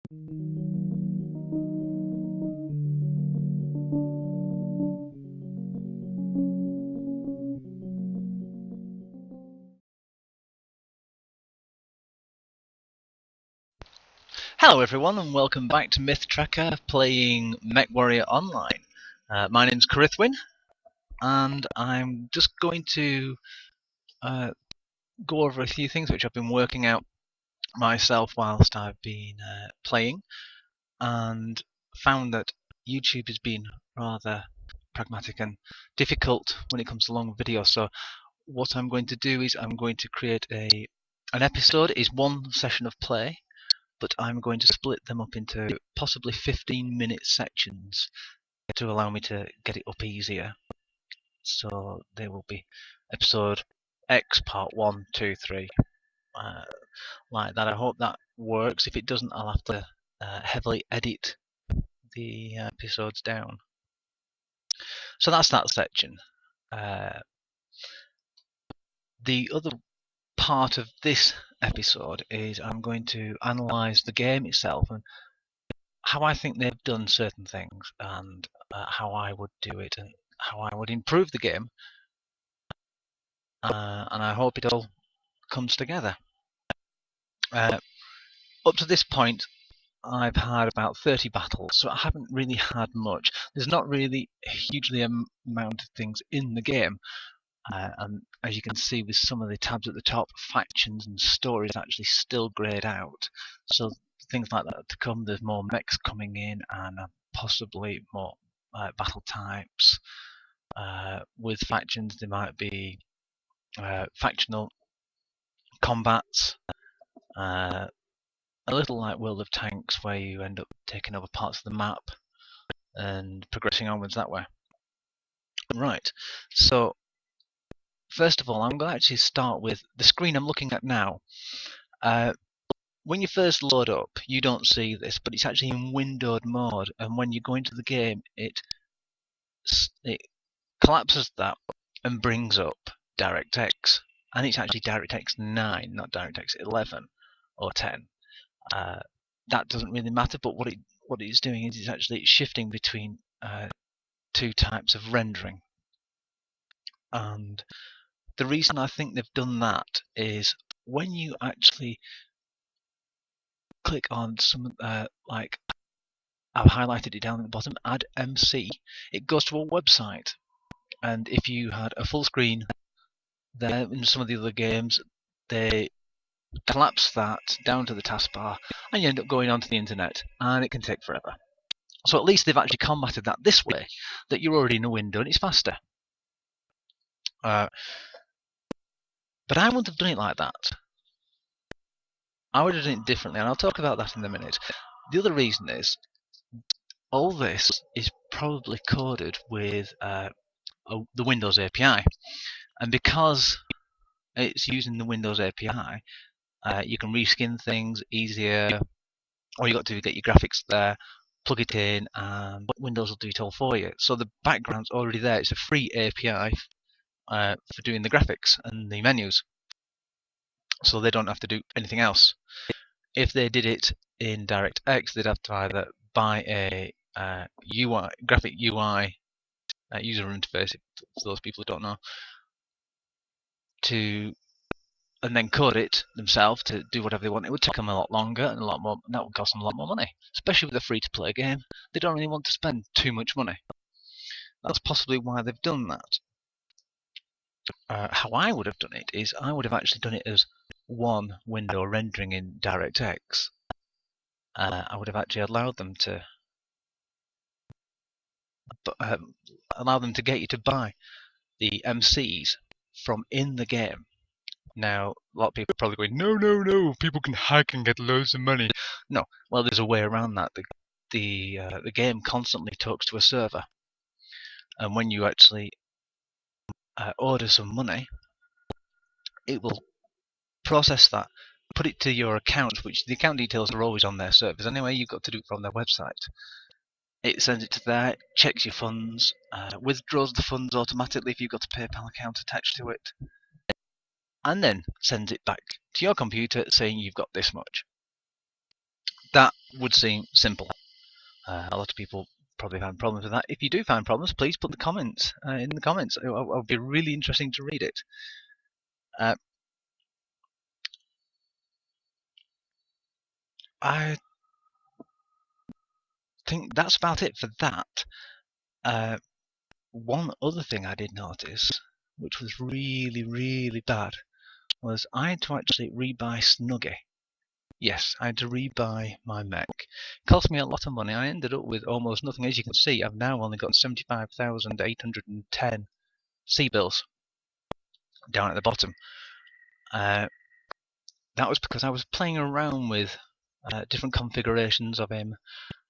Hello everyone and welcome back to Myth Tracker playing Mechwarrior Online. My name's Carithwin and I'm just going to go over a few things which I've been working out myself whilst I've been playing, and found that YouTube has been rather pragmatic and difficult when it comes to long videos. So what I'm going to do is I'm going to create an episode is one session of play, but I'm going to split them up into possibly 15-minute sections to allow me to get it up easier. So there will be episode X part 1, 2, 3, like that. I hope that works. If it doesn't, I'll have to heavily edit the episodes down. So that's that section. The other part of this episode is I'm going to analyse the game itself and how I think they've done certain things, and how I would do it, and how I would improve the game. And I hope it all comes together. Up to this point, I've had about 30 battles, so I haven't really had much. There's not really a hugely amount of things in the game. And as you can see with some of the tabs at the top, factions and stories actually still grayed out. So things like that to come. There's more mechs coming in, and possibly more battle types. With factions, there might be factional combats, a little like World of Tanks, where you end up taking over parts of the map and progressing onwards that way. Right, so first of all, I'm going to actually start with the screen I'm looking at now. When you first load up, you don't see this, but it's actually in windowed mode, and when you go into the game, it collapses that and brings up DirectX, and it's actually DirectX 9, not DirectX 11 or 10. That doesn't really matter, but what it's doing is it's actually shifting between two types of rendering. And the reason I think they've done that is when you actually click on some, like I've highlighted it down at the bottom, add MC, it goes to a website. And if you had a full screen there in some of the other games, they collapse that down to the taskbar and you end up going onto the internet, and it can take forever. So at least they've actually combated that this way, that you're already in a window and it's faster. But I wouldn't have done it like that. I would have done it differently, and I'll talk about that in a minute. The other reason is all this is probably coded with the Windows API, and because it's using the Windows API, you can reskin things easier. All you got to do is get your graphics there, plug it in, and Windows will do it all for you. So the background's already there. It's a free API for doing the graphics and the menus, so they don't have to do anything else. If they did it in DirectX, they'd have to either buy a UI, graphic UI user interface, for those people who don't know, and then code it themselves to do whatever they want. It would take them a lot longer and a lot more, and that would cost them a lot more money, especially with a free-to-play game. They don't really want to spend too much money. That's possibly why they've done that. How I would have done it is I would have actually done it as one window rendering in DirectX. I would have actually allowed them to get you to buy the MCs from in the game. Now, a lot of people are probably going, no, people can hack and get loads of money. No, well, there's a way around that. The game constantly talks to a server, and when you actually order some money, it will process that, put it to your account, which the account details are always on their servers anyway. You've got to do it from their website. It sends it to there, checks your funds, withdraws the funds automatically if you've got a PayPal account attached to it, and then sends it back to your computer saying you've got this much. that would seem simple. A lot of people probably find problems with that. If you do find problems, please put the comments in the comments. It will be really interesting to read it. I think that's about it for that. One other thing I did notice, which was really, really bad, was I had to actually rebuy Snuggy. Yes, I had to rebuy my mech. It cost me a lot of money. I ended up with almost nothing. As you can see, I've now only got 75,810 C-bills down at the bottom. That was because I was playing around with different configurations of him.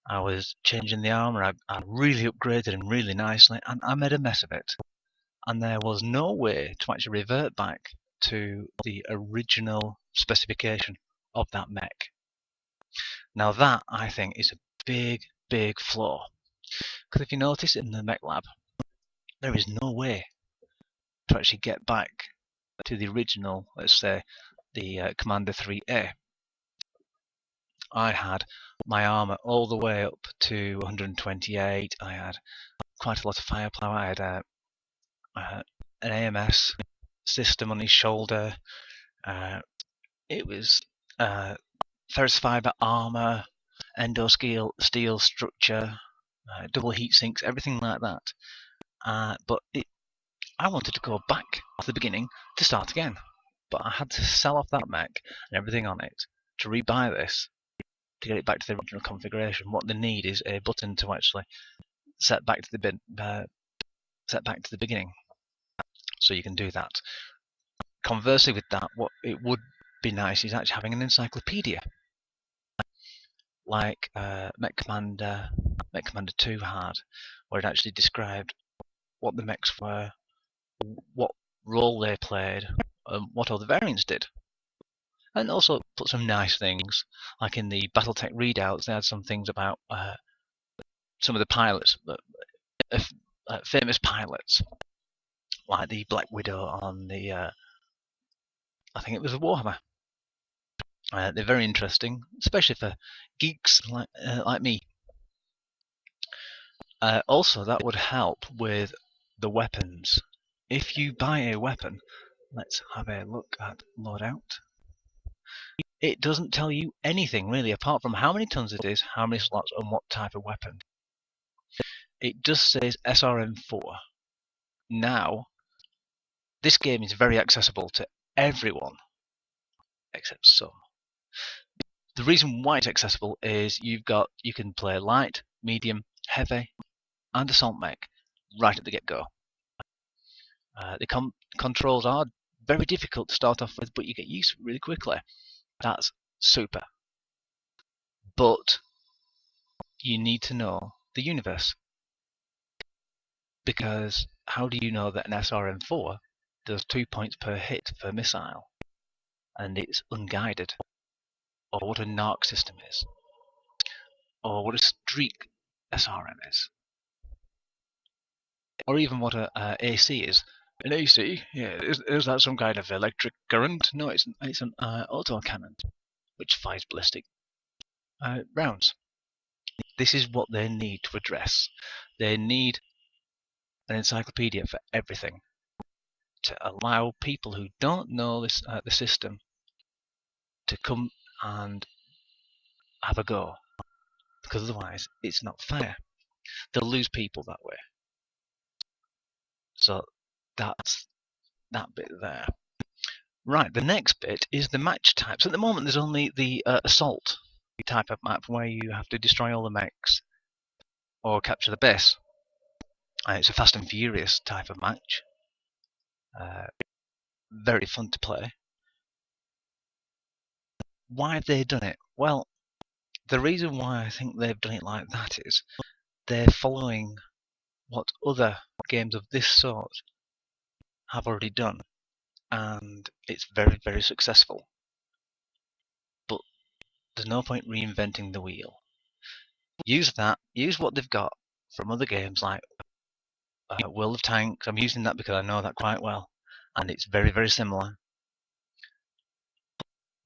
I was changing the armor. I really upgraded him really nicely, and I made a mess of it. And there was no way to actually revert back to the original specification of that mech. Now that, I think, is a big, big flaw. Because if you notice in the mech lab, there is no way to actually get back to the original, let's say, the Commander 3A. I had my armor all the way up to 128. I had quite a lot of firepower. I had an AMS system on his shoulder. It was ferrous fiber armor, endo steel structure, double heat sinks, everything like that. But I wanted to go back to the beginning to start again. But I had to sell off that mech and everything on it to rebuy this to get it back to the original configuration. What they need is a button to actually set back to the beginning, so you can do that. Conversely, with that, what it would be nice is actually having an encyclopedia, like Mech Commander 2 had, where it actually described what the mechs were, what role they played, what all the variants did. And also put some nice things, like in the Battletech readouts, they had some things about some of the pilots, famous pilots, like the Black Widow on the, I think it was the Warhammer. They're very interesting, especially for geeks like me. Also, that would help with the weapons. If you buy a weapon, let's have a look at loadout. It doesn't tell you anything really, apart from how many tons it is, how many slots, and what type of weapon. It just says SRM4. Now, this game is very accessible to everyone, except some. The reason why it's accessible is you can play light, medium, heavy, and assault mech right at the get-go. The controls are very difficult to start off with, but you get used to it really quickly. That's super. But you need to know the universe. Because how do you know that an SRM4 does 2 points per hit per missile and it's unguided? Or what a NARC system is? Or what a streak SRM is? Or even what a AC is? An AC? Yeah, is that some kind of electric current? No, it's an autocannon, which fires ballistic rounds. This is what they need to address. They need an encyclopedia for everything to allow people who don't know this the system to come and have a go, because otherwise it's not fair. They'll lose people that way. So that's that bit there. Right, the next bit is the match types. At the moment, there's only the assault type of map where you have to destroy all the mechs or capture the base. It's a Fast and Furious type of match. Very fun to play. Why have they done it? Well, the reason why I think they've done it like that is they're following what other games of this sort have already done, and it's very, very successful. But there's no point reinventing the wheel. Use what they've got from other games like World of Tanks. I'm using that because I know that quite well, and it's very, very similar.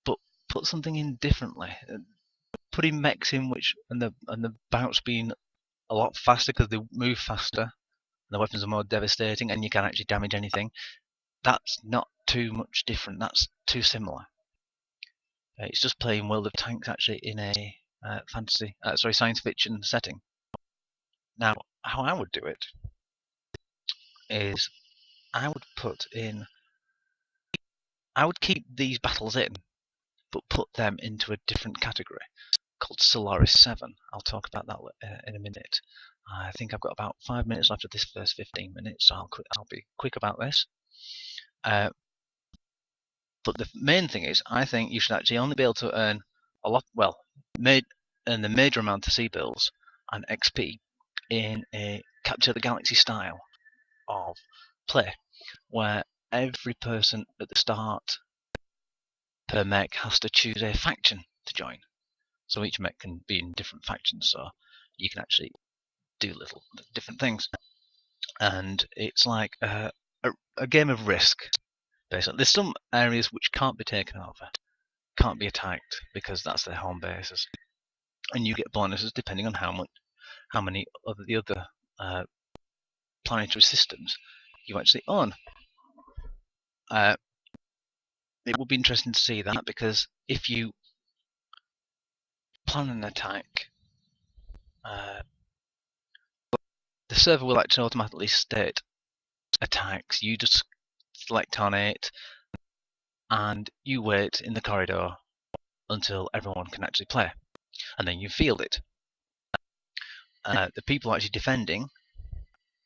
But put something in differently. putting mechs in and the bouts being a lot faster because they move faster, and the weapons are more devastating, and you can actually damage anything. That's not too much different. That's too similar. It's just playing World of Tanks actually in a science fiction setting. Now, how I would do it is I would keep these battles in, but put them into a different category called Solaris 7. I'll talk about that in a minute. I think I've got about 5 minutes left of this first 15 minutes, so I'll be quick about this. But the main thing is, I think you should actually only be able to earn earn the major amount of C-bills and XP in a Capture the Galaxy style of play, where every person at the start per mech has to choose a faction to join. So each mech can be in different factions, so you can actually do little different things. And it's like a game of Risk, basically. There's some areas which can't be taken over, can't be attacked, because that's their home bases. And you get bonuses depending on how many of the other planetary systems you actually own. It would be interesting to see that, because if you plan an attack, the server will actually automatically state attacks. You just select on it, and you wait in the corridor until everyone can actually play, and then you field it. The people actually defending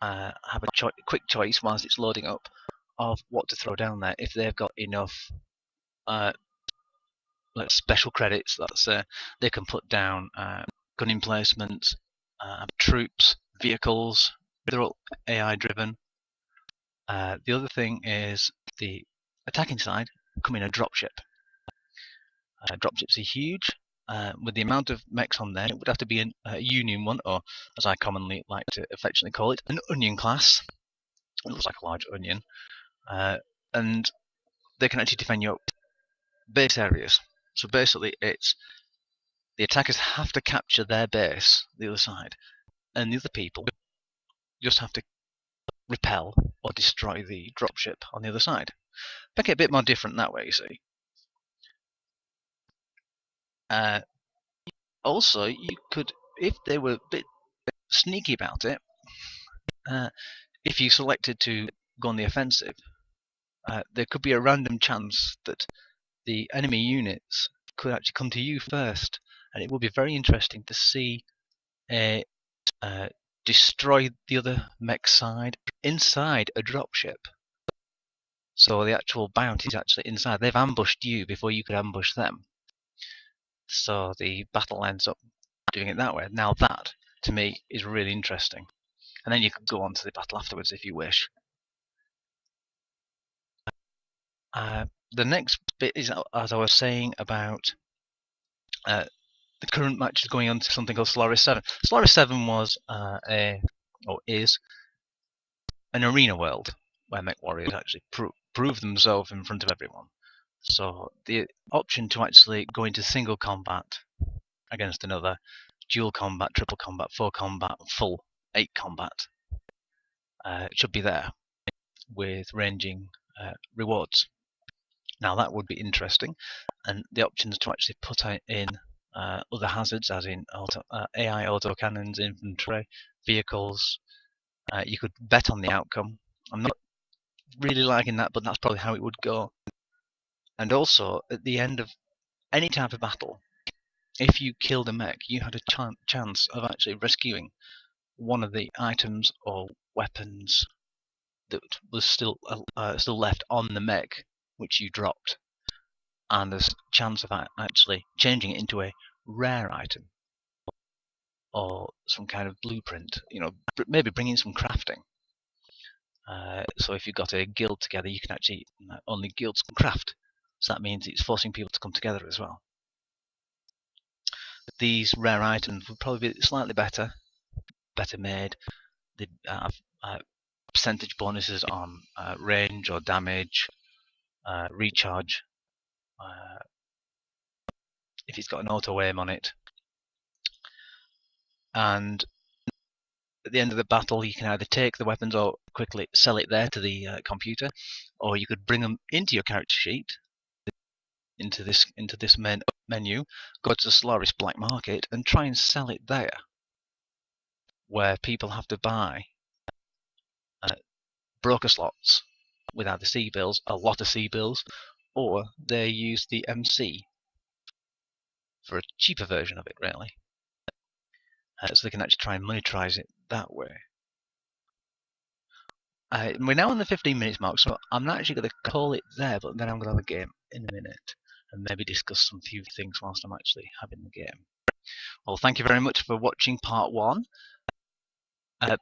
have a quick choice whilst it's loading up of what to throw down there. If they've got enough special credits, they can put down gun emplacements, troops, vehicles. They're all AI driven. The other thing is the attacking side come in a dropship. Dropships are huge. With the amount of mechs on there, it would have to be a Union one, or as I commonly like to affectionately call it, an Onion class. It looks like a large onion. And they can actually defend your base areas. So basically, it's the attackers have to capture their base, the other side, and the other people just have to repel or destroy the dropship on the other side. Make it a bit more different that way, you see. Also, you could, if they were a bit sneaky about it, if you selected to go on the offensive, there could be a random chance that the enemy units could actually come to you first, and it would be very interesting to see destroy the other mech side inside a dropship. So the actual bounty is actually inside. They've ambushed you before you could ambush them. So the battle ends up doing it that way. Now that, to me, is really interesting. And then you can go on to the battle afterwards if you wish. The next bit is, as I was saying, about the current match is going on to something called Solaris 7. Solaris 7 was is an arena world where Mechwarriors actually prove themselves in front of everyone. So the option to actually go into single combat against another, dual combat, triple combat, 4 combat, full 8 combat, should be there with ranging rewards. Now that would be interesting, and the options to actually put in other hazards, as in AI autocannons, infantry, vehicles. You could bet on the outcome. I'm not really liking that, but that's probably how it would go. And also, at the end of any type of battle, if you killed a mech, you had a chance of actually rescuing one of the items or weapons that was still left on the mech, which you dropped. And there's a chance of actually changing it into a rare item or some kind of blueprint. Maybe bringing some crafting. So if you've got a guild together, you can actually only guilds can craft. So that means it's forcing people to come together as well. These rare items would probably be slightly better made. They'd have percentage bonuses on range or damage, recharge. If it's got an auto aim on it, and at the end of the battle, you can either take the weapons or quickly sell it there to the computer, or you could bring them into your character sheet, into this menu, go to the Solaris Black Market, and try and sell it there, where people have to buy broker slots with either C-bills, a lot of C-bills, or they use the MC for a cheaper version of it, really. So they can actually try and monetize it that way. We're now on the 15 minutes mark, so I'm not actually going to call it there, but then I'm going to have a game in a minute and maybe discuss some few things whilst I'm actually having the game. Well, thank you very much for watching part 1.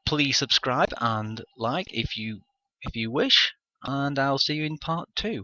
Please subscribe and like if you wish, and I'll see you in part 2.